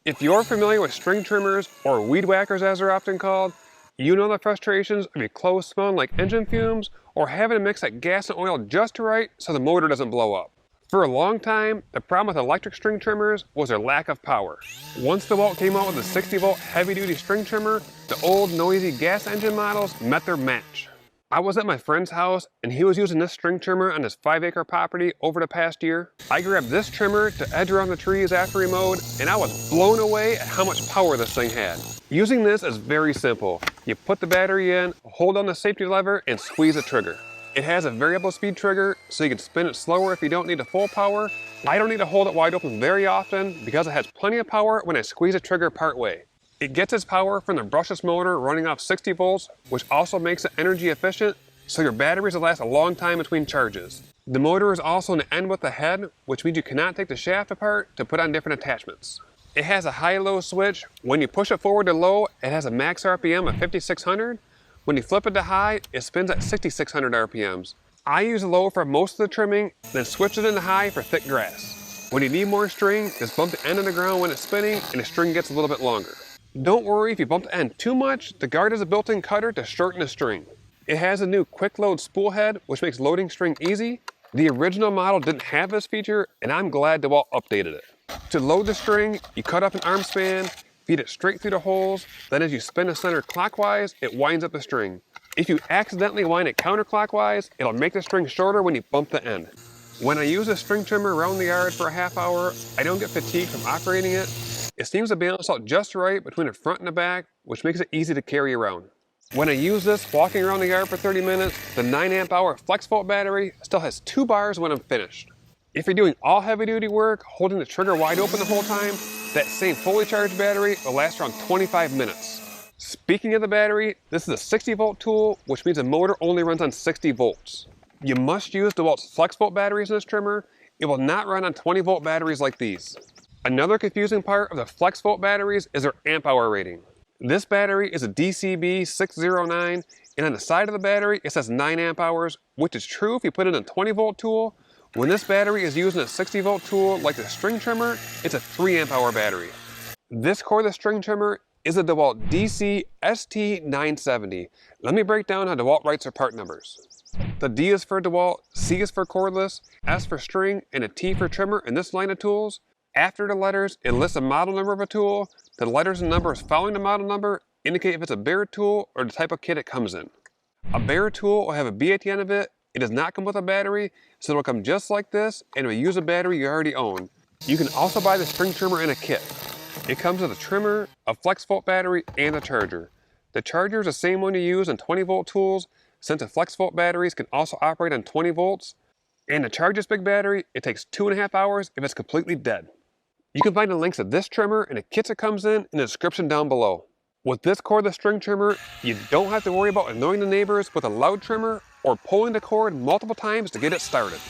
If you're familiar with string trimmers, or weed whackers as they're often called, you know the frustrations of your clothes smelling like engine fumes or having to mix that gas and oil just right so the motor doesn't blow up. For a long time, the problem with electric string trimmers was their lack of power. Once DeWalt came out with the 60-volt heavy-duty string trimmer, the old noisy gas engine models met their match. I was at my friend's house and he was using this string trimmer on his 5-acre property over the past year. I grabbed this trimmer to edge around the trees after he mowed, and I was blown away at how much power this thing had. Using this is very simple. You put the battery in, hold on the safety lever, and squeeze the trigger. It has a variable speed trigger, so you can spin it slower if you don't need the full power. I don't need to hold it wide open very often because it has plenty of power when I squeeze the trigger part way. It gets its power from the brushless motor running off 60 volts, which also makes it energy efficient, so your batteries will last a long time between charges. The motor is also an end with the head, which means you cannot take the shaft apart to put on different attachments. It has a high-low switch. When you push it forward to low, it has a max RPM of 5600. When you flip it to high, it spins at 6600 RPMs. I use low for most of the trimming, then switch it into high for thick grass. When you need more string, just bump the end on the ground when it's spinning and the string gets a little bit longer. Don't worry if you bump the end too much, the guard has a built-in cutter to shorten the string. It has a new quick load spool head, which makes loading string easy. The original model didn't have this feature, and I'm glad DeWalt updated it. To load the string, you cut up an arm span, feed it straight through the holes, then as you spin the center clockwise, it winds up the string. If you accidentally wind it counterclockwise, it'll make the string shorter when you bump the end. When I use a string trimmer around the yard for a half hour, I don't get fatigued from operating it. It seems to balance out just right between the front and the back, which makes it easy to carry around. When I use this walking around the yard for 30 minutes, the 9-amp-hour Flexvolt battery still has 2 bars when I'm finished. If you're doing all heavy-duty work, holding the trigger wide open the whole time, that same fully charged battery will last around 25 minutes. Speaking of the battery, this is a 60-volt tool, which means the motor only runs on 60 volts. You must use DeWalt's Flexvolt batteries in this trimmer. It will not run on 20-volt batteries like these. Another confusing part of the Flexvolt batteries is their amp-hour rating. This battery is a DCB 609, and on the side of the battery it says 9 amp hours, which is true if you put it in a 20-volt tool. When this battery is used in a 60-volt tool like the string trimmer, it's a 3 amp hour battery. This cordless string trimmer is a DeWalt DC ST970. Let me break down how DeWalt writes their part numbers. The D is for DeWalt, C is for cordless, S for string, and a T for trimmer in this line of tools. After the letters, it lists the model number of a tool. The letters and numbers following the model number indicate if it's a bare tool or the type of kit it comes in. A bare tool will have a B at the end of it. It does not come with a battery, so it will come just like this, and it will use a battery you already own. You can also buy the string trimmer in a kit. It comes with a trimmer, a Flexvolt battery, and a charger. The charger is the same one you use on 20-volt tools, since the Flexvolt batteries can also operate on 20 volts. And to charge this big battery, it takes 2.5 hours if it's completely dead. You can find the links to this trimmer and the kits it comes in the description down below. With this cordless string trimmer, you don't have to worry about annoying the neighbors with a loud trimmer or pulling the cord multiple times to get it started.